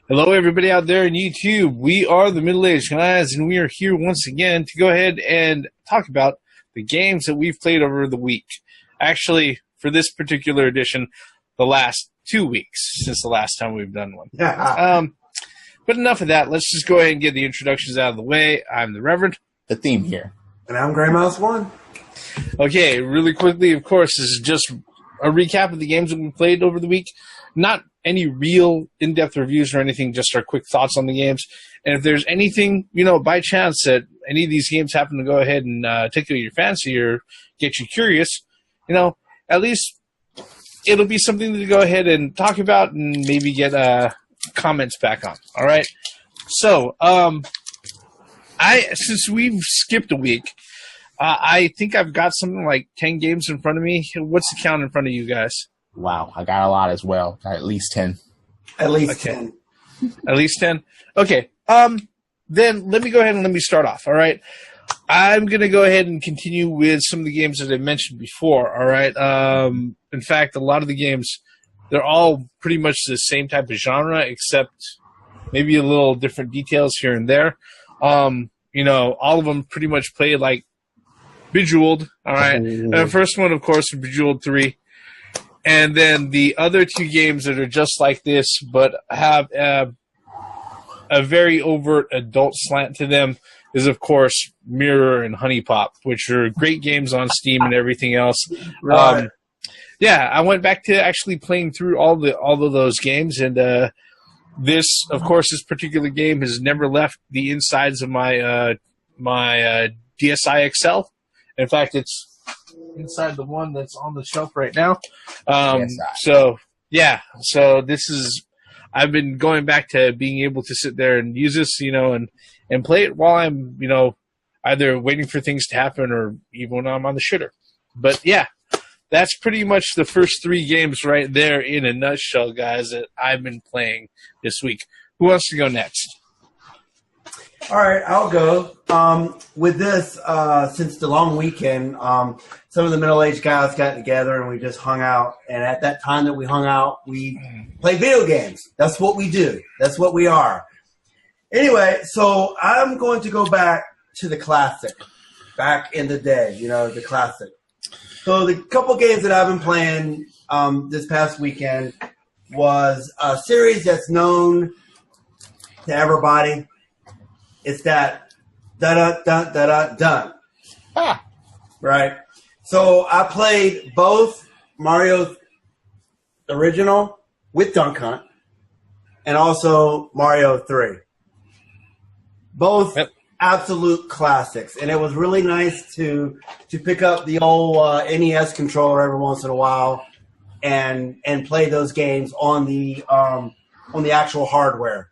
Hello, everybody out there on YouTube. We are the Middle-Aged Guys, and we are here once again to go ahead and talk about the games that we've played over the week. Actually, for this particular edition, the last 2 weeks since the last time we've done one. But enough of that. Let's just go ahead and get the introductions out of the way. I'm the Reverend. The theme here. And I'm Grey Mouse 1. Okay, really quickly, of course, this is just a recap of the games that we played over the week. Not any real in-depth reviews or anything, just our quick thoughts on the games. And if there's anything, by chance that any of these games happen to go ahead and tickle your fancy or get you curious, at least it'll be something to go ahead and talk about and maybe get comments back on. All right? So, since we've skipped a week, I think I've got something like 10 games in front of me. What's the count in front of you guys? Wow, I got a lot as well. Got at least 10. At least 10. At least 10? Okay. Then let me go ahead and let me start off, all right? I'm going to go ahead and continue with some of the games that I mentioned before, all right? In fact, a lot of the games, they're all pretty much the same type of genre, except maybe a little different details here and there. All of them pretty much play like Bejeweled, all right? And the first one, of course, is Bejeweled 3. And then the other two games that are just like this but have a very overt adult slant to them is, of course, Mirror and Honey Pop, which are great games on Steam and everything else. Right. I went back to actually playing through all of those games, and this particular game has never left the insides of my DSi XL. In fact, it's inside the one that's on the shelf right now. So this is, I've been going back to being able to sit there and use this, and play it while I'm, either waiting for things to happen or even when I'm on the shitter. But yeah, that's pretty much the first three games right there in a nutshell, guys, that I've been playing this week. Who wants to go next? All right, I'll go. With this, since the long weekend, some of the middle-aged guys got together and we just hung out. And at that time that we hung out, we played video games. That's what we do. That's what we are. Anyway, so I'm going to go back to the classic, back in the day, the classic. So the couple games that I've been playing this past weekend was a series that's known to everybody. It's that dun-dun-dun-dun-dun. Right? So I played both Mario Original with Dunk Hunt and also Mario 3. Both absolute classics. And it was really nice to pick up the old NES controller every once in a while and play those games on the actual hardware.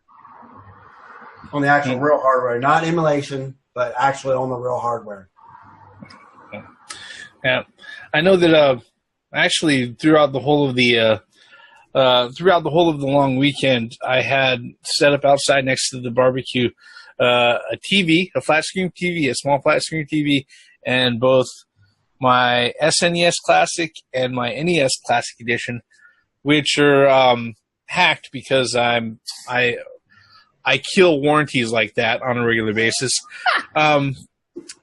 On the actual real hardware, not emulation, but actually on the real hardware. Yeah, I know that. Actually, throughout the whole of the long weekend, I had set up outside next to the barbecue a TV, a flat screen TV, a small flat screen TV, and both my SNES Classic and my NES Classic Edition, which are hacked because I kill warranties like that on a regular basis.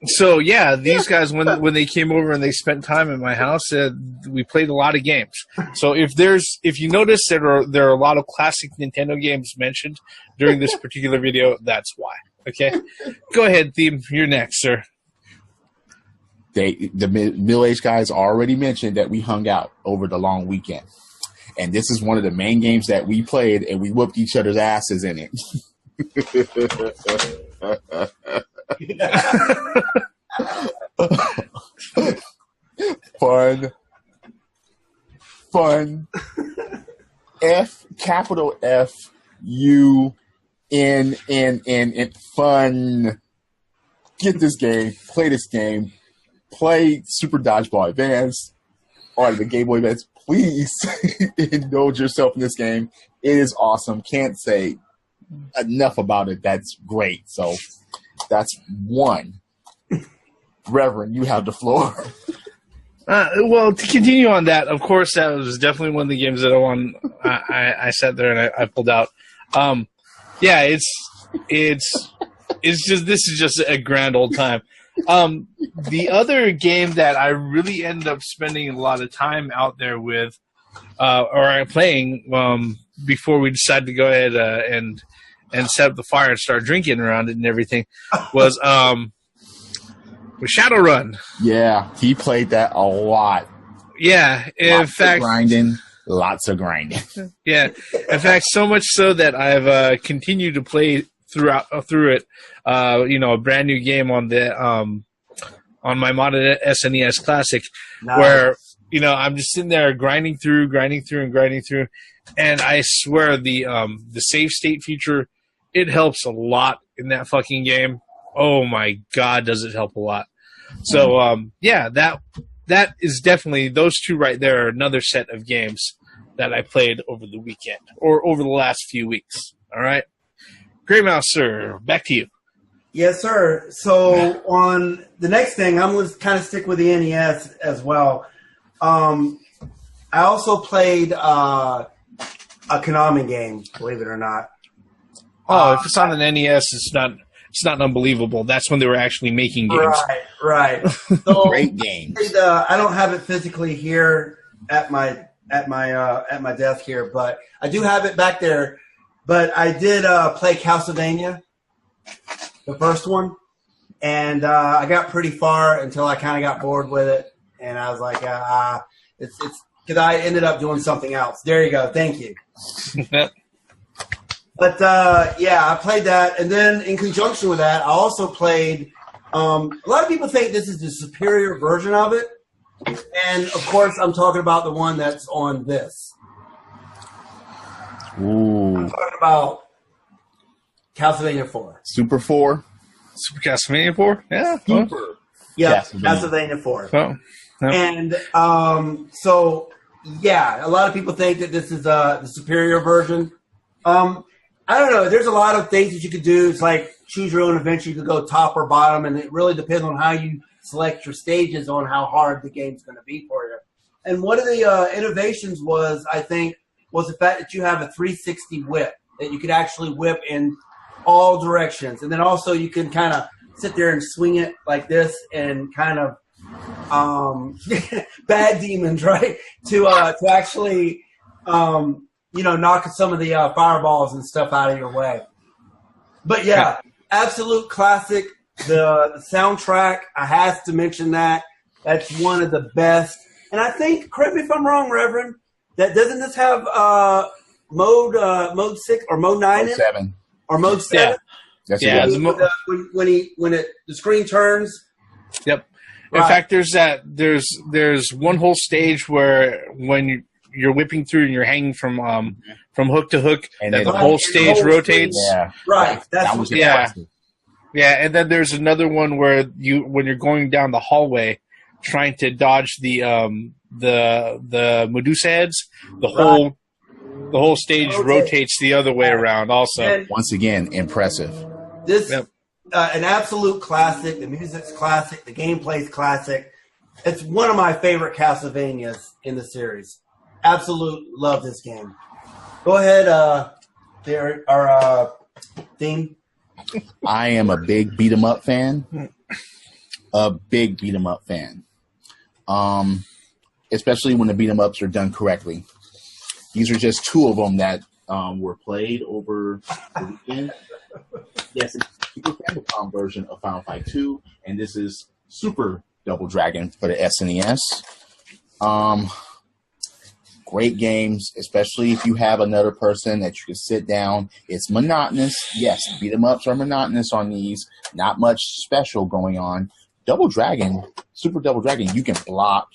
So yeah, these guys, when they came over and they spent time at my house, we played a lot of games. So if you notice there are a lot of classic Nintendo games mentioned during this particular video, that's why. Okay, go ahead, Theme. You're next, sir. The middle-aged guys already mentioned that we hung out over the long weekend, and this is one of the main games that we played, and we whooped each other's asses in it. Fun. Capital F-U-N-N-N, fun. Get this game, play this game, play Super Dodgeball Advance or the Game Boy Advance. Please indulge yourself in this game. It is awesome. Can't say enough about it. That's great. So that's one. Reverend, you have the floor. Well, to continue on that, of course, that was definitely one of the games that I sat there and I pulled out. yeah, it's just this is just a grand old time. The other game that I really ended up spending a lot of time out there with, or playing, before we decided to go ahead and set up the fire and start drinking around it and everything, was Shadowrun. Yeah, he played that a lot. Yeah, in fact, Lots of grinding. Yeah, in fact, so much so that I've continued to play through it. A brand new game on the on my modded SNES Classic, Nice. where I'm just sitting there grinding through, and I swear the save state feature, it helps a lot in that fucking game. Oh my god, does it help a lot? So yeah, that is definitely, those two right there are another set of games that I played over the weekend or over the last few weeks. All right, Grey Mouse, sir, back to you. Yes, sir. So on the next thing, I'm going to kind of stick with the NES as well. I also played a Konami game, believe it or not. Oh, if it's on an NES, it's not unbelievable. That's when they were actually making games. Right. So Great games. I don't have it physically here at my desk here, but I do have it back there. But I did play Castlevania, the first one, and I got pretty far until I kind of got bored with it, and I was like, it's because I ended up doing something else. There you go. Thank you. But yeah, I played that, and then in conjunction with that, I also played. A lot of people think this is the superior version of it, and of course, I'm talking about the one that's on this. Ooh. I'm talking about Castlevania 4. Super 4. Super Castlevania 4? Yeah. Well, Super. Yeah, Castlevania. Castlevania 4. well, yeah. And so, yeah, a lot of people think that this is the superior version. I don't know. There's a lot of things that you could do. It's like choose your own adventure. You could go top or bottom, and it really depends on how you select your stages on how hard the game's going to be for you. And one of the innovations was the fact that you have a 360 whip, that you could actually whip in all directions. And then also you can kind of sit there and swing it like this and kind of bad demons, right? To actually knock some of the fireballs and stuff out of your way. But yeah, absolute classic. The soundtrack, I have to mention that. That's one of the best. And I think, correct me if I'm wrong, Reverend, that doesn't this have mode 6 or mode 9 in it? 7. Or mode 7? That's Yeah, it. When the screen turns. Yep. In Right. fact, there's one whole stage where when you're whipping through and you're hanging from hook to hook, And that then the Right, whole and the stage whole rotates. Yeah. Right. That was Yeah. impressive. Yeah, and then there's another one where when you're going down the hallway, trying to dodge the Medusa heads, the whole stage rotates the other way around. Also, And Once again, impressive. this Yep. an absolute classic. The music's classic. The gameplay's classic. It's one of my favorite Castlevanias in the series. Absolute love this game. Go ahead, our theme. I am a big beat 'em up fan. A big beat 'em up fan. Especially when the beat 'em ups are done correctly. These are just two of them that were played over the weekend. Yes, it's the Super Famicom version of Final Fight 2, and this is Super Double Dragon for the SNES. Great games, especially if you have another person that you can sit down. It's monotonous. Yes, beat 'em ups are monotonous on these. Not much special going on. Double Dragon, Super Double Dragon, you can block.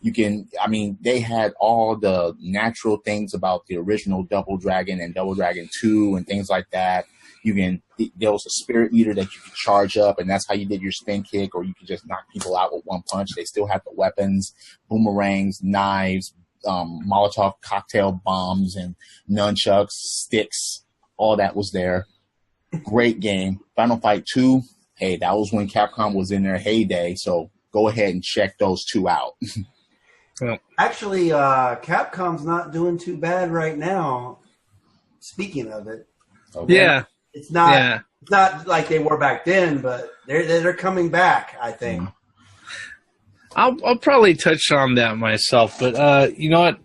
They had all the natural things about the original Double Dragon and Double Dragon 2 and things like that. There was a Spirit Eater that you could charge up, and that's how you did your spin kick, or you could just knock people out with one punch. They still had the weapons, boomerangs, knives, Molotov cocktail bombs, and nunchucks, sticks. All that was there. Great game. Final Fight 2, hey, that was when Capcom was in their heyday, so go ahead and check those two out. Actually, Capcom's not doing too bad right now. Speaking of it, Okay. Yeah. It's not. Yeah. It's not like they were back then, but they're coming back. I think. I'll probably touch on that myself, but you know what?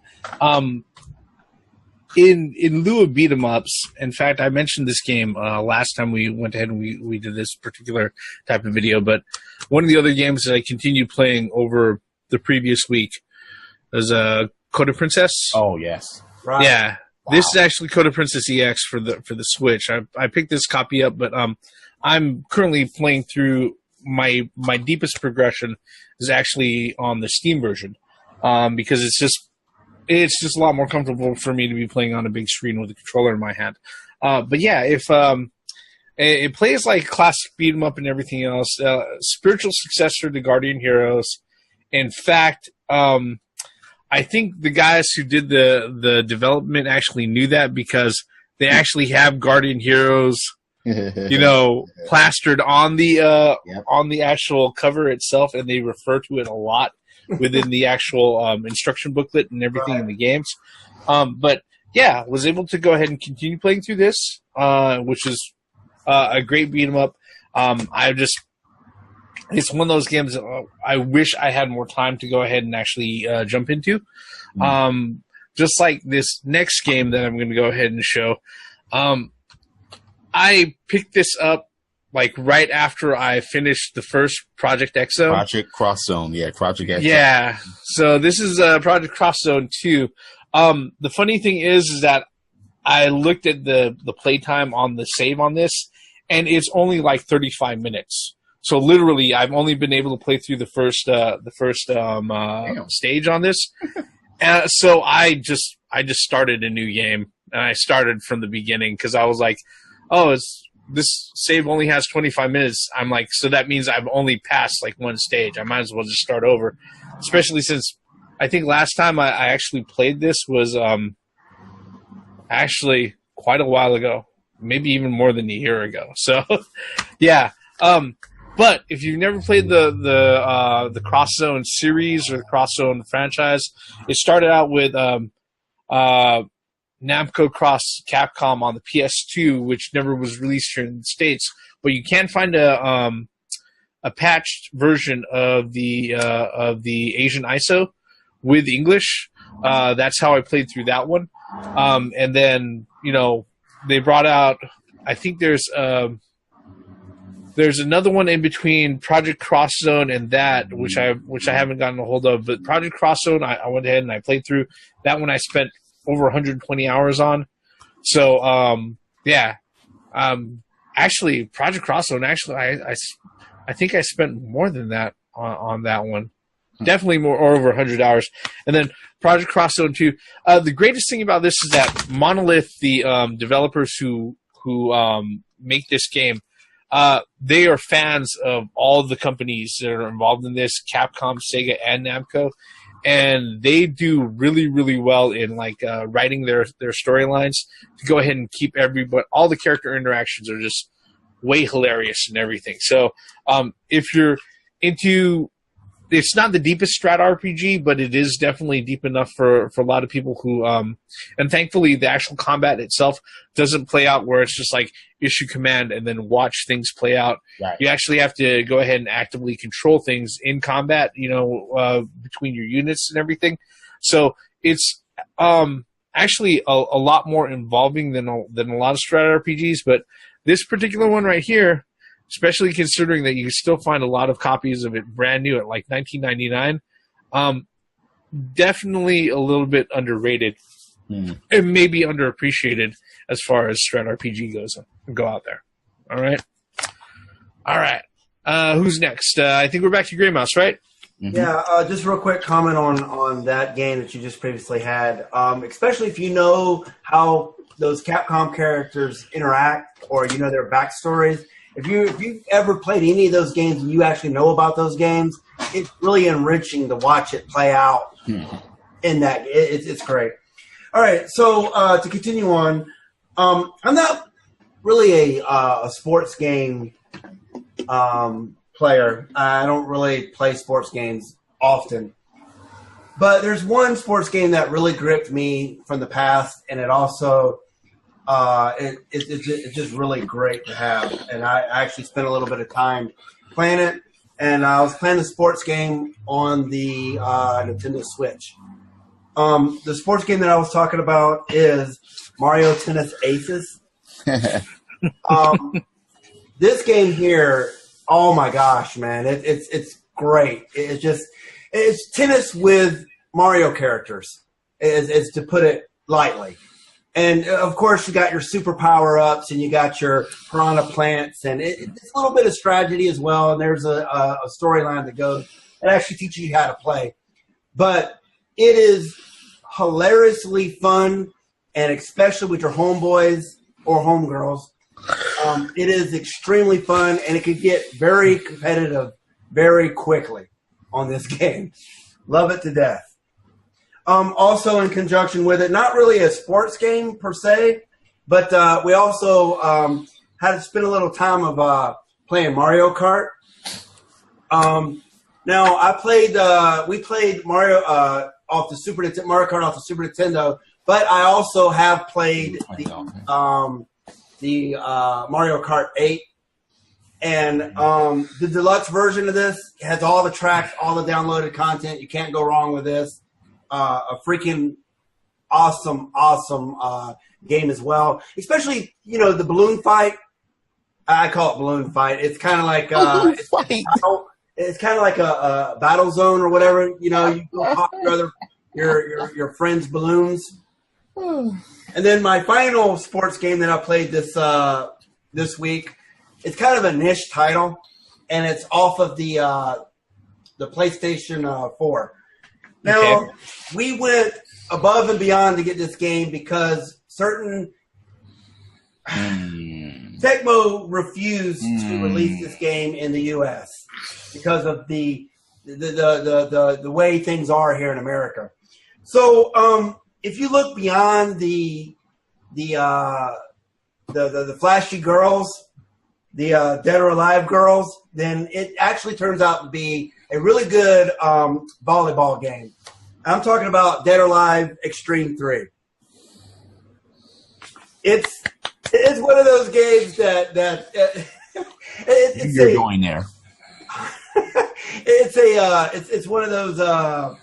In lieu of beat 'em ups, in fact, I mentioned this game last time we went ahead and we did this particular type of video. But one of the other games that I continued playing over the previous week was Code of Princess. Oh yes. Right. Yeah, Wow. this is actually Code of Princess EX for the Switch. I picked this copy up, but I'm currently playing through my deepest progression is actually on the Steam version because it's just a lot more comfortable for me to be playing on a big screen with a controller in my hand. But yeah, if it plays like classic beat 'em up and everything else, spiritual successor to Guardian Heroes. In fact, I think the guys who did the development actually knew that because they actually have Guardian Heroes, plastered on the actual cover itself, and they refer to it a lot within the actual instruction booklet and everything in the games. But yeah, was able to go ahead and continue playing through this, which is a great beat 'em up. It's one of those games that I wish I had more time to go ahead and actually jump into. Just like this next game that I'm going to go ahead and show. I picked this up like right after I finished the first Project X Zone. Project Cross Zone, yeah, Project X Zone. Yeah, so this is Project Cross Zone 2. The funny thing is that I looked at the playtime on the save on this, and it's only like 35 minutes. So literally, I've only been able to play through the first stage on this. So I just started a new game, and I started from the beginning because I was like, oh, this save only has 25 minutes. I'm like, so that means I've only passed like one stage. I might as well just start over, especially since I think last time I actually played this was actually quite a while ago, maybe even more than a year ago. So yeah. But if you've never played the Cross Zone series or the Cross Zone franchise, it started out with Namco Cross Capcom on the PS2, which never was released here in the States. But you can find a patched version of the Asian ISO with English. That's how I played through that one. And then they brought out. I think there's another one in between Project Cross Zone and that, which I haven't gotten a hold of. But Project Cross Zone, I went ahead and I played through. That one I spent over 120 hours on. So, yeah. Actually, Project Cross Zone, I think I spent more than that on that one. Definitely more, or over 100 hours. And then Project Cross Zone 2. The greatest thing about this is that Monolith, the developers who make this game, they are fans of all the companies that are involved in this, Capcom, Sega, and Namco, and they do really, really well in writing their storylines to go ahead and keep all the character interactions are just way hilarious and everything. So if you're into, it's not the deepest strat RPG, but it is definitely deep enough for a lot of people who, and thankfully the actual combat itself doesn't play out where it's just like issue command and then watch things play out. Right. You actually have to go ahead and actively control things in combat, between your units and everything. So it's actually a lot more involving than a lot of strat RPGs, but this particular one right here, especially considering that you can still find a lot of copies of it brand new at like $19.99. Definitely a little bit underrated and maybe underappreciated as far as strat RPG goes. Go out there. All right. Who's next? I think we're back to Grey Mouse, right? Mm-hmm. Yeah, just real quick comment on that game that you just previously had. Especially if you know how those Capcom characters interact or their backstories. If you've ever played any of those games and you actually know about those games, it's really enriching to watch it play out in that. It's great. All right, so to continue on, I'm not really a sports game player. I don't really play sports games often. But there's one sports game that really gripped me from the past, and it also It's just really great to have. And I actually spent a little bit of time playing it. And I was playing the sports game on the Nintendo Switch. The sports game that I was talking about is Mario Tennis Aces. This game here, oh my gosh, man, it's great. It's tennis with Mario characters, is to put it lightly. And of course, you got your super power ups, and you got your piranha plants, and it's a little bit of strategy as well. And there's a storyline that goes that actually teaches you how to play. But it is hilariously fun, and especially with your homeboys or homegirls, it is extremely fun, and it can get very competitive very quickly on this game. Love it to death. Also in conjunction with it, not really a sports game per se, but we also had to spend a little time of playing Mario Kart. Now we played Mario off the Super Nintendo, Mario Kart off the Super Nintendo, but I also have played the Mario Kart 8. And the deluxe version of this has all the tracks, all the downloaded content. You can't go wrong with this. A freaking awesome game as well. Especially, the balloon fight. I call it balloon fight. It's kind of like it's kind of like a battle zone or whatever. You go pop your friends' balloons. And then my final sports game that I played this week. It's kind of a niche title, and it's off of the PlayStation 4. Now, we went above and beyond to get this game because certain Tecmo refused to release this game in the U.S. because of the way things are here in America. So, if you look beyond the flashy girls, the Dead or Alive girls, then it actually turns out to be a really good volleyball game. I'm talking about Dead or Alive Extreme 3. It's one of those games that you're going there. It's one of those I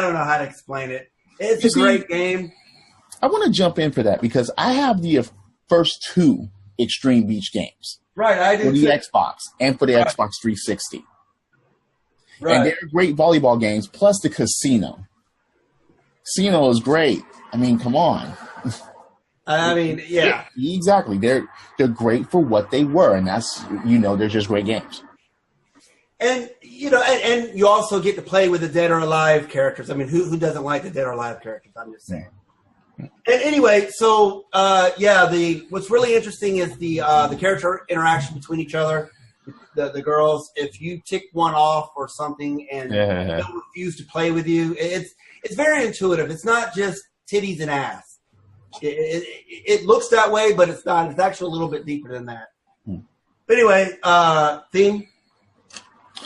don't know how to explain it. It's a great game. I want to jump in for that because I have the first two Extreme Beach games. Right, I do for the too. Xbox and for the Xbox 360. Right. And they're great volleyball games, plus the Casino. Casino is great. I mean, come on. I mean, yeah. Exactly. They're great for what they were, and that's, they're just great games. And, and you also get to play with the Dead or Alive characters. I mean, who doesn't like the Dead or Alive characters? I'm just saying. And anyway, so what's really interesting is the character interaction between each other, the girls. If you tick one off or something and they'll refuse to play with you, it's very intuitive. It's not just titties and ass. It looks that way, but it's not. It's actually a little bit deeper than that. But anyway, theme.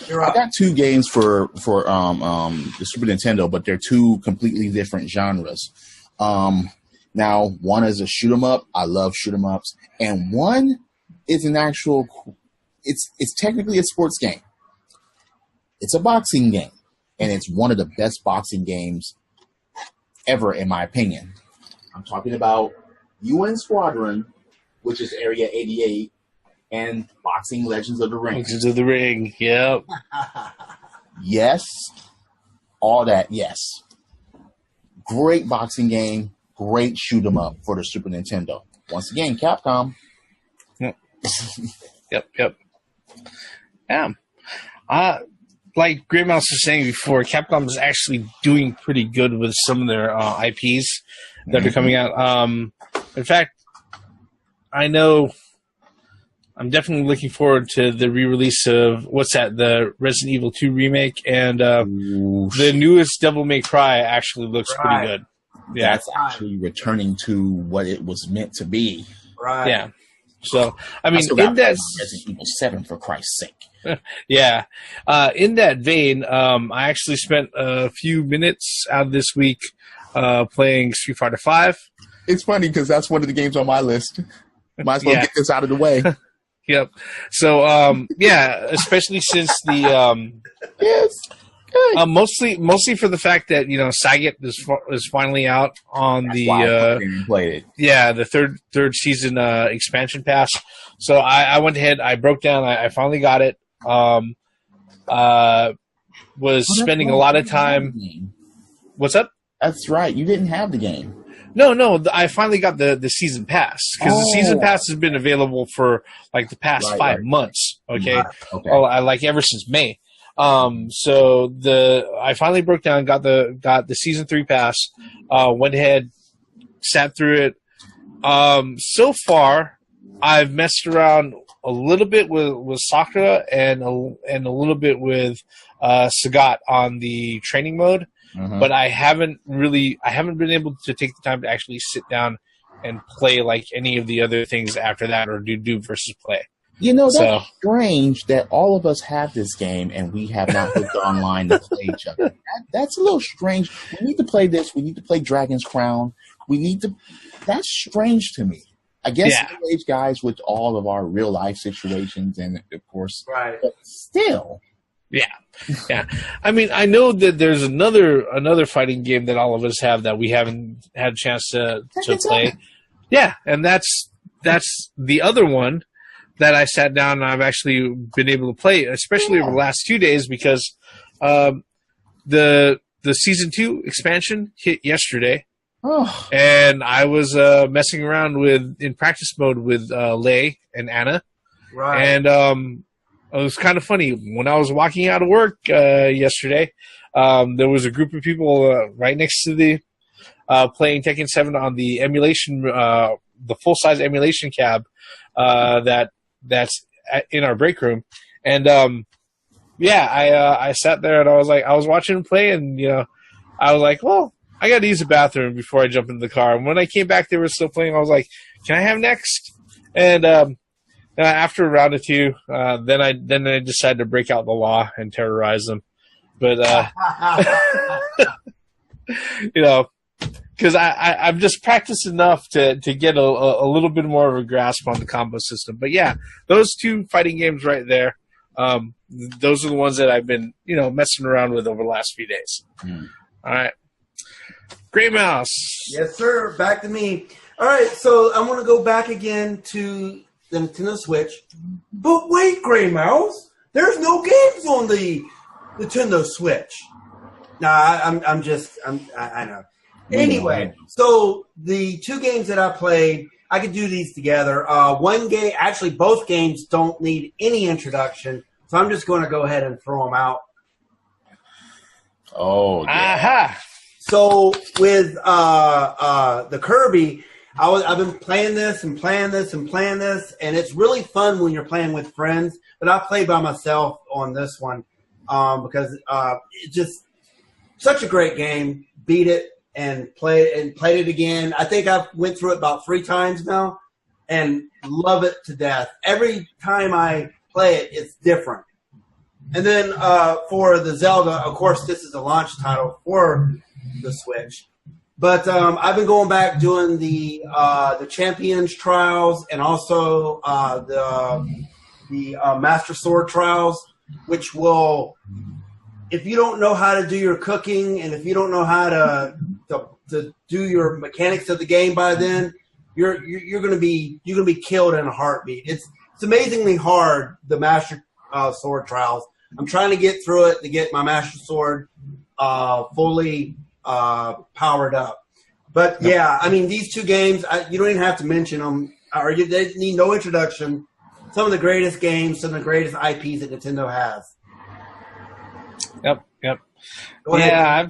You're up. I got two games for the Super Nintendo, but they're two completely different genres. Now one is a shoot 'em up. I love shoot 'em ups, and one is an actual. It's technically a sports game. It's a boxing game, and it's one of the best boxing games ever, in my opinion. I'm talking about UN Squadron, which is Area 88, and Boxing Legends of the Ring. Legends of the Ring, yep. Yes, all that, yes. Great boxing game, great shoot 'em up for the Super Nintendo. Once again, Capcom. Yep. Yep. Yeah. Like Great Mouse was saying before, Capcom is actually doing pretty good with some of their IPs that are coming out. In fact, I know I'm definitely looking forward to the re-release of, the Resident Evil 2 remake, and the newest Devil May Cry actually looks pretty good. Yeah, that's actually returning to what it was meant to be. Right. Yeah. So, I mean, in that Resident Evil 7, for Christ's sake. Yeah. In that vein, I actually spent a few minutes out of this week playing Street Fighter V. It's funny because that's one of the games on my list. Might as well Yeah. get this out of the way. Yep. So, yeah, especially since the Yes. Good. mostly for the fact that Saget is finally out on That's why I the put it in and played it. the third season expansion pass. So I went ahead, I broke down, I finally got it. Was spending a lot of time. What's up? That's right. You didn't have the game. No, I finally got the season pass because the season pass has been available for like the past Right, 5 right. months. Okay, Okay. oh, I like ever since May. So I finally broke down, got the season 3 pass, went ahead, sat through it. So far, I've messed around a little bit with Sakura and a little bit with Sagat on the training mode. Mhm. But I haven't been able to take the time to actually sit down and play like any of the other things after that, or do versus play. You know, that's So- strange that all of us have this game and we have not hooked online to play each other. That's a little strange. We need to play this. We need to play Dragon's Crown. That's strange to me. I guess Yeah. middle-aged guys with all of our real life situations and of course, Right. but still. Yeah. I mean, I know that there's another fighting game that all of us have that we haven't had a chance to play. Yeah, and that's the other one that I sat down and I've actually been able to play, especially over the last 2 days because the season 2 expansion hit yesterday, Oh, and I was messing around in practice mode with Lei and Anna, Right. and it was kind of funny when I was walking out of work yesterday. There was a group of people right next to the playing Tekken 7 on the emulation, the full size emulation cab that's in our break room, and I sat there and I was watching them play, and I was like, well, I got to use the bathroom before I jump into the car. And when I came back, they were still playing. I was like, can I have next? And after a round or two, then I decided to break out the law and terrorize them. But because I've just practiced enough to get a little bit more of a grasp on the combo system. But yeah, those 2 fighting games right there, those are the ones that I've been messing around with over the last few days. All right, Gray Mouse. Yes, sir. Back to me. All right, so I want to go back again to the Nintendo Switch. But wait, Gray Mouse, there's no games on the Nintendo Switch. Nah, I know. Anyway, so the 2 games that I played, I could do these together. One game, actually, both games don't need any introduction, so I'm just going to go ahead and throw them out. oh, yeah. Aha! So with the Kirby, I've been playing this, and it's really fun when you're playing with friends. But I play by myself on this one because it's just such a great game. Beat it and played it again. I think I've went through it about 3 times now, and love it to death. Every time I play it, it's different. And then for the Zelda, of course, this is a launch title for the Switch. But I've been going back doing the Champions trials and also the Master Sword trials, which will, if you don't know how to do your cooking and if you don't know how to do your mechanics of the game by then, you're gonna be killed in a heartbeat. It's amazingly hard, the Master Sword trials. I'm trying to get through it to get my Master Sword fully powered up. But yeah, I mean, these 2 games, you don't even have to mention them, or they need no introduction. Some of the greatest games, some of the greatest IPs that Nintendo has. Yep. Go ahead. Yeah,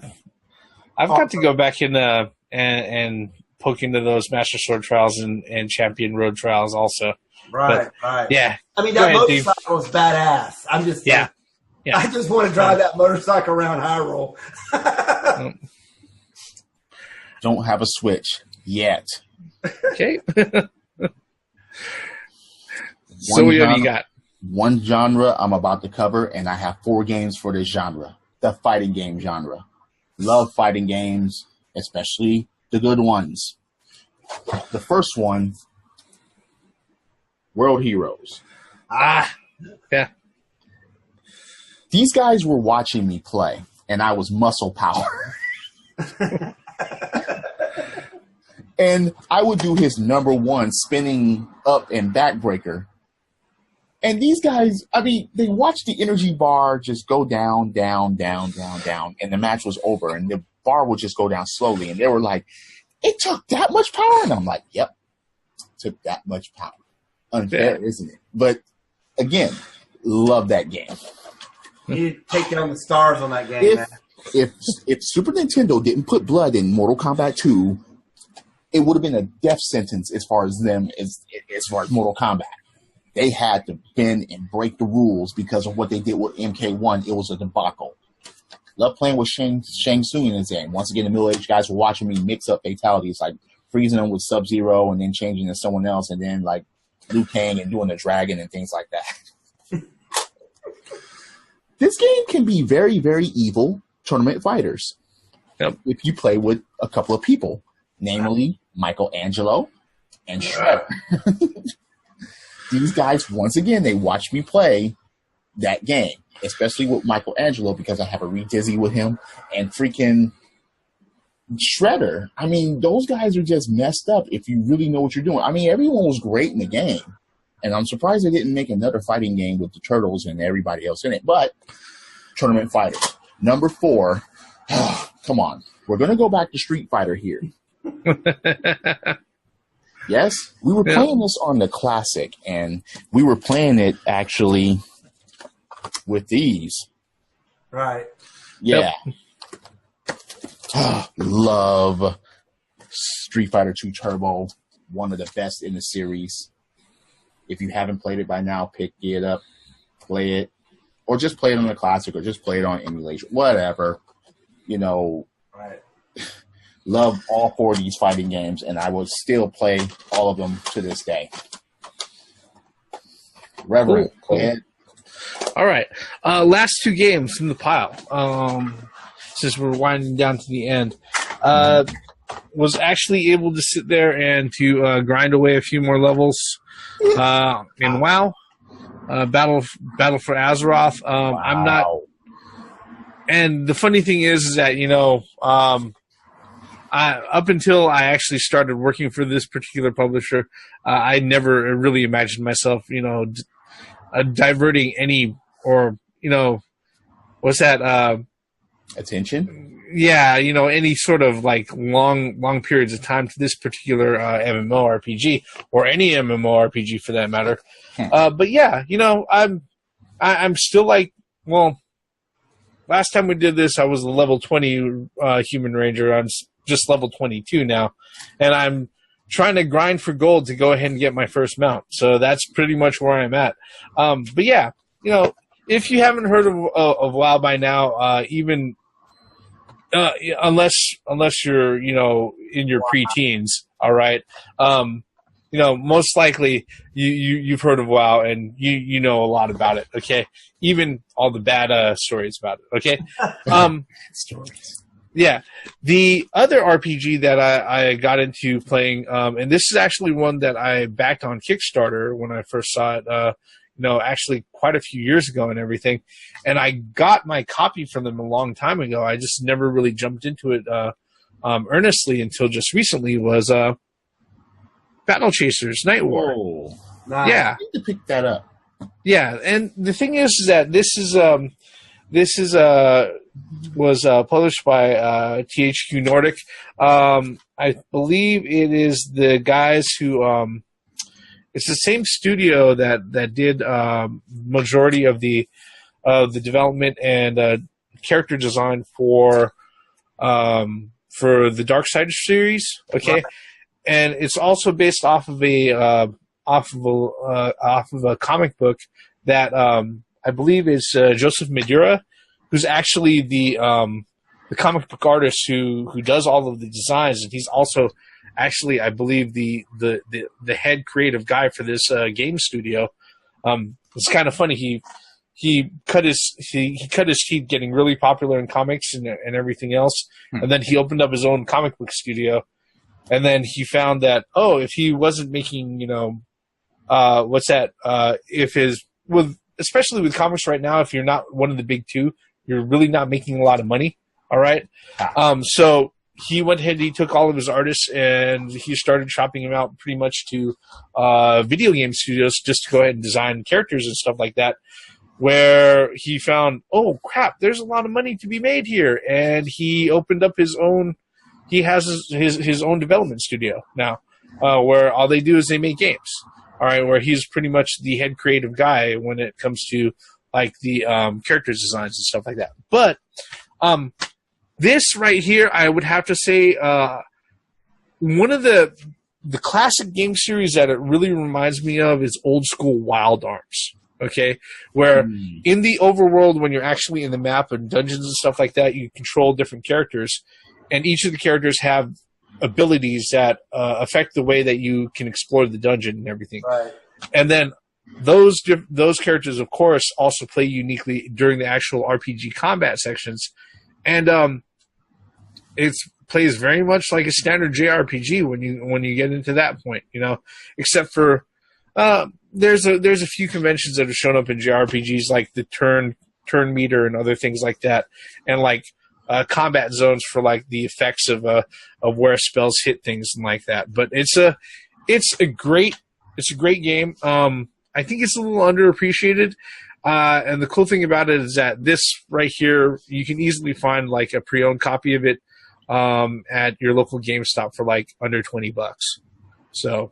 I've got to go back in and poke into those Master Sword trials and Champion Road trials also. Right. Yeah. I mean, Go that ahead, Dave. motorcycle was badass. I'm just Yeah. Yeah. I just want to drive that motorcycle around Hyrule. Don't have a Switch yet. Okay. So what do you got? One genre I'm about to cover, and I have 4 games for this genre, the fighting game genre. Love fighting games, especially the good ones. The first one, World Heroes. Yeah. These guys were watching me play, and I was muscle power. And I would do his number one spinning up and backbreaker. And these guys, I mean, they watched the energy bar just go down, down, down, down, down, and the match was over, and the bar would just go down slowly. And they were like, it took that much power? And I'm like, yep, it took that much power. Unfair, isn't it? But, again, love that game. You take down the stars on that game, man. If Super Nintendo didn't put blood in Mortal Kombat 2, it would have been a death sentence as far as Mortal Kombat. They had to bend and break the rules because of what they did with MK1. It was a debacle. Love playing with Shang Tsung in his game. Once again, the middle-aged guys were watching me mix up fatalities, like freezing them with Sub-Zero and then changing to someone else, and then like Liu Kang and doing the dragon and things like that. This game can be very, very evil tournament fighters. Yep. If you play with a couple of people, namely Michelangelo and Shredder. These guys, once again, they watch me play that game, especially with Michelangelo because I have a re-dizzy with him, and freaking Shredder. I mean, those guys are just messed up if you really know what you're doing. I mean, everyone was great in the game, and I'm surprised they didn't make another fighting game with the Turtles and everybody else in it, but tournament fighters. Number 4, come on. We're going to go back to Street Fighter here. Yes, we were playing this on the Classic, and we were playing it actually with these. Right. Yeah. Love Street Fighter 2 Turbo, one of the best in the series. If you haven't played it by now, pick it up, play it, or just play it on the Classic, or just play it on emulation, whatever. You know, right. Love all 4 of these fighting games, and I will still play all of them to this day. Reverend, cool. Go ahead. All right. Last 2 games in the pile. Since we're winding down to the end. Was actually able to sit there and to grind away a few more levels in WoW. Battle for Azeroth. Wow. I'm not. And the funny thing is that, you know, up until I actually started working for this particular publisher, I never really imagined myself, you know, diverting any, or, you know, what's that? Attention? Yeah, you know, any sort of like long periods of time to this particular MMORPG, or any MMORPG for that matter. But yeah, you know, I'm still like, well, last time we did this, I was a level 20 human ranger. I'm just level 22 now, and I'm trying to grind for gold to go ahead and get my first mount. So that's pretty much where I'm at. But yeah, you know, if you haven't heard of WoW by now, even unless you're, you know, in your pre-teens, all right, you know, most likely you've heard of WoW, and you know a lot about it. Okay, even all the bad stories about it. Okay, Stories. Yeah. The other RPG that I got into playing, and this is actually one that I backed on Kickstarter when I first saw it, you know, actually quite a few years ago and everything. And I got my copy from them a long time ago. I just never really jumped into it earnestly until just recently, was Battle Chasers Night War. Oh, Nice. Yeah. I need to pick that up. Yeah, and the thing is that this was published by THQ Nordic. I believe it is the guys who it's the same studio that did majority of the development and character design for the Darksiders series. Okay, right. And it's also based off of a comic book that I believe is Joseph Madura, who's actually the comic book artist who does all of the designs, and he's also actually, I believe, the head creative guy for this game studio. It's kind of funny. He cut his teeth getting really popular in comics and everything else, and then he opened up his own comic book studio. And then he found that, if he wasn't making, especially with comics right now, if you're not one of the big two, you're really not making a lot of money. All right. So he went ahead, he took all of his artists and he started shopping them out pretty much to video game studios just to go ahead and design characters and stuff like that, where he found, oh crap, there's a lot of money to be made here. And he opened up his own, he has his own development studio now, where all they do is they make games. All right, where he's pretty much the head creative guy when it comes to like the characters designs and stuff like that. But this right here, I would have to say, one of the classic game series that it really reminds me of is old school Wild Arms. Okay, where in the overworld, when you're actually in the map and dungeons and stuff like that, you control different characters, and each of the characters have abilities that affect the way that you can explore the dungeon and everything. Right. And then those characters, of course, also play uniquely during the actual RPG combat sections, and it plays very much like a standard JRPG when you get into that point, except for there's a few conventions that have shown up in JRPGs like the turn meter and other things like that, and like combat zones for like the effects of where spells hit things and like that. But it's a great game. I think it's a little underappreciated. And the cool thing about it is that this right here, you can easily find like a pre-owned copy of it at your local GameStop for like under $20. So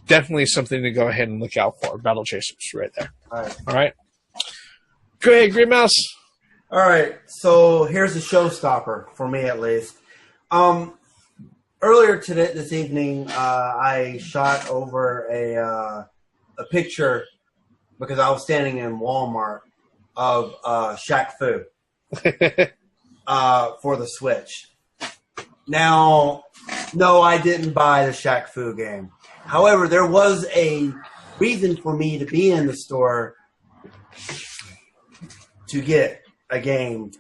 definitely something to go ahead and look out for. Battle Chasers right there. All right. Go ahead, Great Mouse. All right, so here's a showstopper for me, at least. Earlier this evening, I shot over a picture because I was standing in Walmart of Shaq Fu for the Switch. Now, no, I didn't buy the Shaq Fu game. However, there was a reason for me to be in the store to get a game,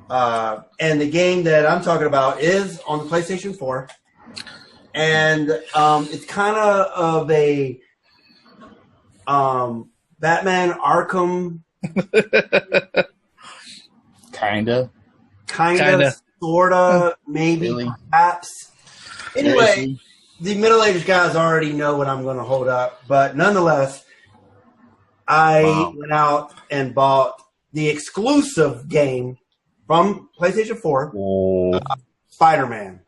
and the game that I'm talking about is on the PlayStation 4, and it's kind of a Batman Arkham kinda, sorta, maybe, really? Perhaps. Anyway, Seriously? the middle-aged guys already know what I'm going to hold up, but nonetheless, I went out and bought the exclusive game from PlayStation 4, Spider-Man.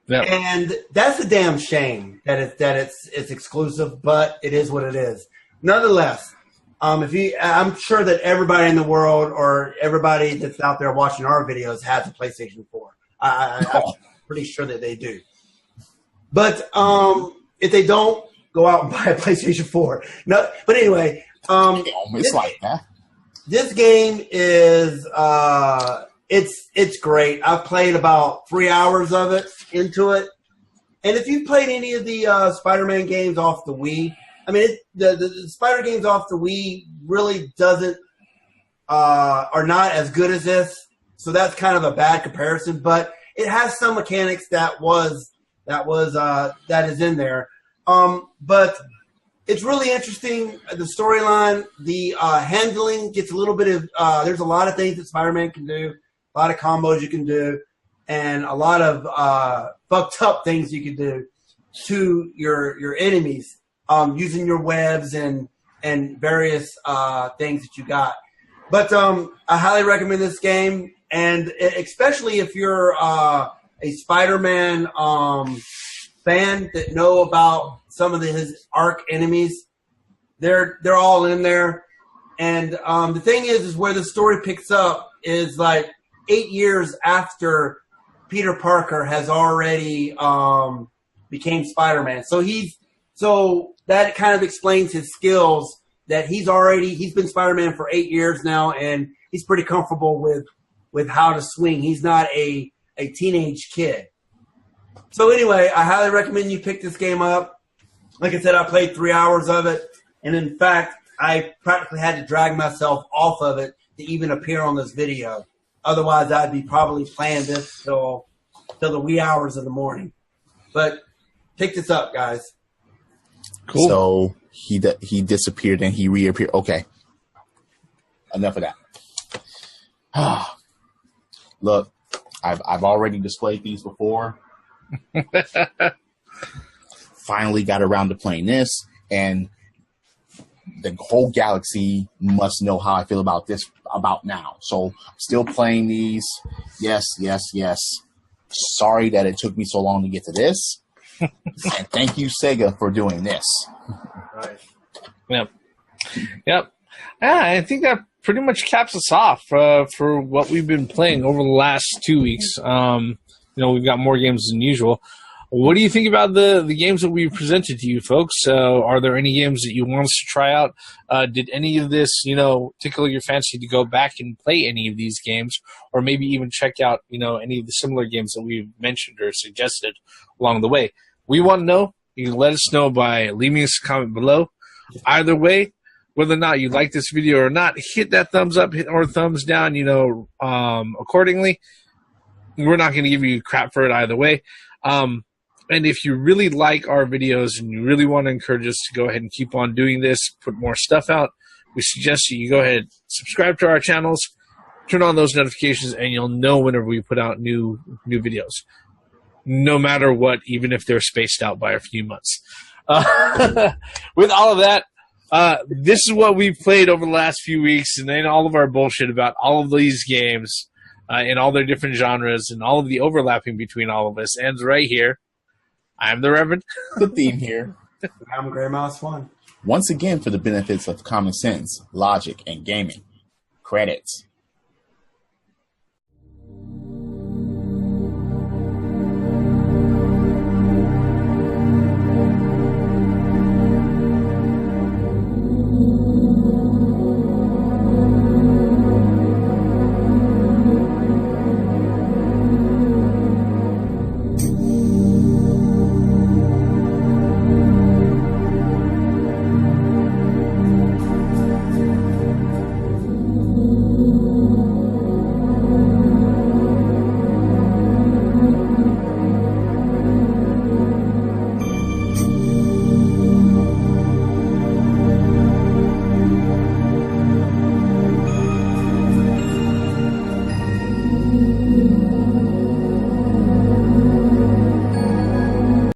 Yep. And that's a damn shame that it's exclusive, but it is what it is. Nonetheless, I'm sure that everybody in the world or everybody that's out there watching our videos has a PlayStation 4. I'm pretty sure that they do. But if they don't, go out and buy a PlayStation 4. No, but anyway, it's like that. This game is it's great. I've played about 3 hours of it into it, and if you've played any of the Spider-Man games off the Wii, I mean the Spider games off the Wii really are not as good as this, so that's kind of a bad comparison. But it has some mechanics that is in there, but. It's really interesting, the storyline, the handling gets a little bit of, there's a lot of things that Spider-Man can do, a lot of combos you can do, and a lot of fucked up things you can do to your enemies, using your webs and various things that you got. But I highly recommend this game, and especially if you're a Spider-Man fan that know about some of his arch enemies, they're all in there. And the thing is where the story picks up is like 8 years after Peter Parker has already became Spider-Man. So that kind of explains his skills, that he's been Spider-Man for 8 years now, and he's pretty comfortable with how to swing. He's not a teenage kid. So anyway, I highly recommend you pick this game up. Like I said, I played 3 hours of it, and in fact, I practically had to drag myself off of it to even appear on this video. Otherwise, I'd be probably playing this till the wee hours of the morning. But Take this up, guys. Cool. So he disappeared and he reappeared. Okay. Enough of that. Look, I've already displayed these before. Finally got around to playing this, and the whole galaxy must know how I feel about this about now. So I'm still playing these. Yes. Sorry that it took me so long to get to this. And thank you, Sega, for doing this. Right. Yep. Yeah, I think that pretty much caps us off for what we've been playing over the last 2 weeks. We've got more games than usual. What do you think about the games that we've presented to you, folks? Are there any games that you want us to try out? Did any of this, tickle your fancy to go back and play any of these games, or maybe even check out, any of the similar games that we've mentioned or suggested along the way? We want to know. You can let us know by leaving us a comment below. Either way, whether or not you like this video or not, hit that thumbs up or thumbs down, accordingly. We're not going to give you crap for it either way. And if you really like our videos and you really want to encourage us to go ahead and keep on doing this, put more stuff out, we suggest that you go ahead, subscribe to our channels, turn on those notifications, and you'll know whenever we put out new videos. No matter what, even if they're spaced out by a few months. With all of that, this is what we've played over the last few weeks, and then all of our bullshit about all of these games and all their different genres and all of the overlapping between all of us ends right here. I'm the Reverend. The theme here. I'm Grey Mouse 1. Once again, for the benefits of common sense, logic, and gaming. Credits.